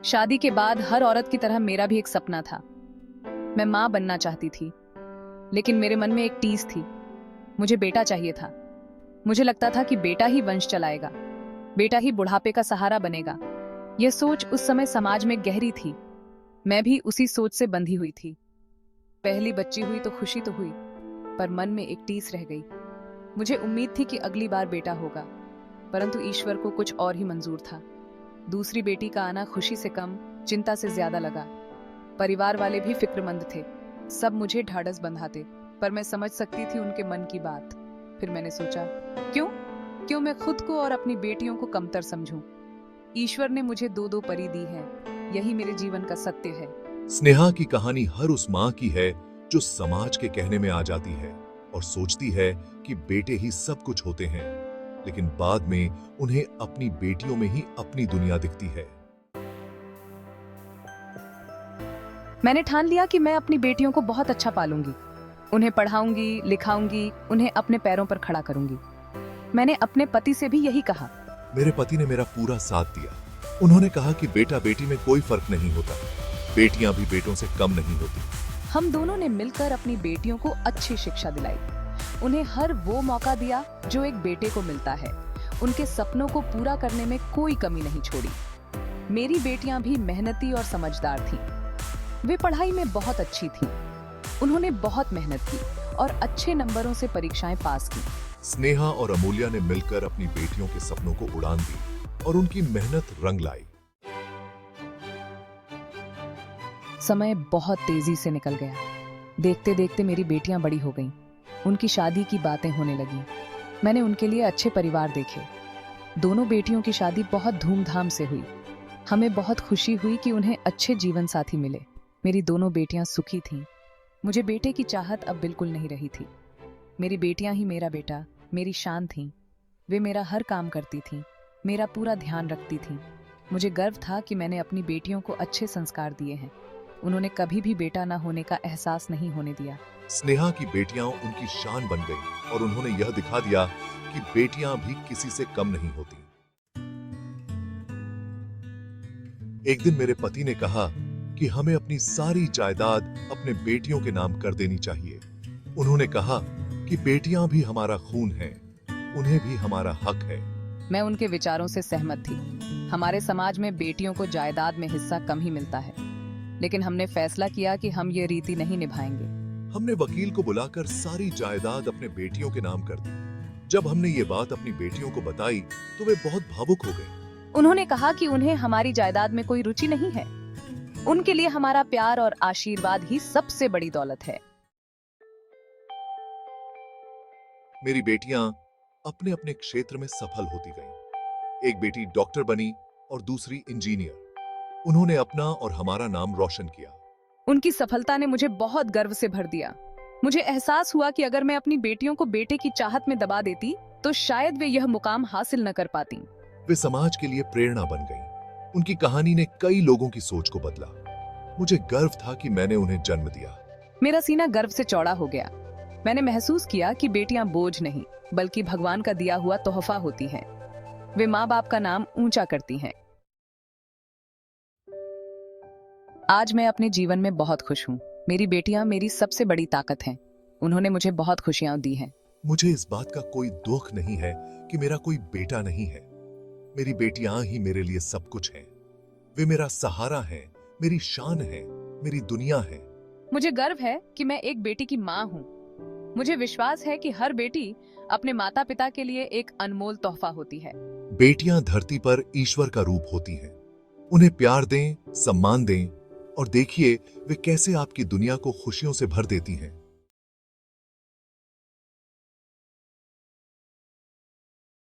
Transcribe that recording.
शादी के बाद हर औरत की तरह मेरा भी एक सपना था। मैं माँ बनना चाहती थी, लेकिन मेरे मन में एक टीस थी। मुझे बेटा चाहिए था। मुझे लगता था कि बेटा ही वंश चलाएगा, बेटा ही बुढ़ापे का सहारा बनेगा। यह सोच उस समय समाज में गहरी थी। मैं भी उसी सोच से बंधी हुई थी। पहली बच्ची हुई तो खुशी तो हुई, पर मन में एक टीस रह गई। मुझे उम्मीद थी कि अगली बार बेटा होगा, परंतु ईश्वर को कुछ और ही मंजूर था। दूसरी बेटी का आना खुशी से कम, चिंता से ज्यादा लगा। परिवार वाले भी फिक्रमंद थे, सब मुझे ढाढ़स बंधाते, पर मैं समझ सकती थी उनके मन की बात। फिर मैंने सोचा, क्यों क्यों मैं खुद को और अपनी बेटियों को कमतर समझूं? ईश्वर ने मुझे दो दो परी दी है, यही मेरे जीवन का सत्य है। स्नेहा की कहानी हर उस माँ की है जो समाज के कहने में आ जाती है और सोचती है कि बेटे ही सब कुछ होते हैं, लेकिन बाद में उन्हें अपनी बेटियों में ही अपनी दुनिया दिखती है। मैंने ठान लिया कि मैं अपनी बेटियों को बहुत अच्छा पालूंगी, उन्हें पढ़ाऊंगी, लिखाऊंगी, उन्हें अपने पैरों पर खड़ा करूंगी। मैंने अपने पति से भी यही कहा। मेरे पति ने मेरा पूरा साथ दिया। उन्होंने कहा कि बेटा बेटी में कोई फर्क नहीं होता, बेटियां भी बेटों से कम नहीं होती। हम दोनों ने मिलकर अपनी बेटियों को अच्छी शिक्षा दिलाई, उन्हें हर वो मौका दिया जो एक बेटे को मिलता है। उनके सपनों को पूरा करने में कोई कमी नहीं छोड़ी। मेरी बेटियां भी मेहनती और समझदार थीं। वे पढ़ाई में बहुत अच्छी थीं। उन्होंने बहुत मेहनत की और अच्छे नंबरों से परीक्षाएं पास की। स्नेहा और अमूल्या ने मिलकर अपनी बेटियों के सपनों को उड़ान दी और उनकी मेहनत रंग लाई। समय बहुत तेजी से निकल गया। देखते देखते मेरी बेटियां बड़ी हो गईं। उनकी शादी की बातें होने लगी। मैंने उनके लिए अच्छे परिवार देखे। दोनों बेटियों की शादी बहुत धूमधाम से हुई। हमें बहुत खुशी हुई कि उन्हें अच्छे जीवन साथी मिले। मेरी दोनों बेटियां सुखी थीं। मुझे बेटे की चाहत अब बिल्कुल नहीं रही थी। मेरी बेटियां ही मेरा बेटा, मेरी शान थीं। वे मेरा हर काम करती थीं, मेरा पूरा ध्यान रखती थीं। मुझे गर्व था कि मैंने अपनी बेटियों को अच्छे संस्कार दिए हैं। उन्होंने कभी भी बेटा ना होने का एहसास नहीं होने दिया। स्नेहा की बेटियां उनकी शान बन गईं और उन्होंने यह दिखा दिया कि बेटियां भी किसी से कम नहीं होती। एक दिन मेरे पति ने कहा कि हमें अपनी सारी जायदाद अपने बेटियों के नाम कर देनी चाहिए। उन्होंने कहा कि बेटियां भी हमारा खून हैं, उन्हें भी हमारा हक है। मैं उनके विचारों से सहमत थी। हमारे समाज में बेटियों को जायदाद में हिस्सा कम ही मिलता है, लेकिन हमने फैसला किया कि हम ये रीति नहीं निभाएंगे। हमने वकील को बुलाकर सारी जायदाद अपने बेटियों के नाम कर दी। जब हमने ये बात अपनी बेटियों को बताई तो वे बहुत भावुक हो गए। उन्होंने कहा कि उन्हें हमारी जायदाद में कोई रुचि नहीं है। उनके लिए हमारा प्यार और आशीर्वाद ही सबसे बड़ी दौलत है। मेरी बेटियां अपने अपने क्षेत्र में सफल होती गईं। एक बेटी डॉक्टर बनी और दूसरी इंजीनियर। उन्होंने अपना और हमारा नाम रोशन किया। उनकी सफलता ने मुझे बहुत गर्व से भर दिया। मुझे एहसास हुआ कि अगर मैं अपनी बेटियों को बेटे की चाहत में दबा देती तो शायद वे यह मुकाम हासिल न कर पाती। वे समाज के लिए प्रेरणा बन गईं। उनकी कहानी ने कई लोगों की सोच को बदला। मुझे गर्व था कि मैंने उन्हें जन्म दिया। मेरा सीना गर्व से चौड़ा हो गया। मैंने महसूस किया कि बेटियां बोझ नहीं, बल्कि भगवान का दिया हुआ तोहफा होती हैं। वे माँ बाप का नाम ऊंचा करती हैं। आज मैं अपने जीवन में बहुत खुश हूँ। मेरी बेटियां मेरी सबसे बड़ी ताकत हैं। उन्होंने मुझे बहुत खुशियां दी हैं। मुझे इस बात का कोई दुख नहीं है कि मेरा कोई बेटा नहीं है। मेरी बेटियां ही मेरे लिए सब कुछ हैं। वे मेरा सहारा हैं, मेरी शान है, मेरी दुनिया है। मुझे गर्व है कि मैं एक बेटी की माँ हूँ। मुझे विश्वास है कि हर बेटी अपने माता पिता के लिए एक अनमोल तोहफा होती है। बेटियां धरती पर ईश्वर का रूप होती हैं। उन्हें प्यार दें, सम्मान दें और देखिए वे कैसे आपकी दुनिया को खुशियों से भर देती हैं।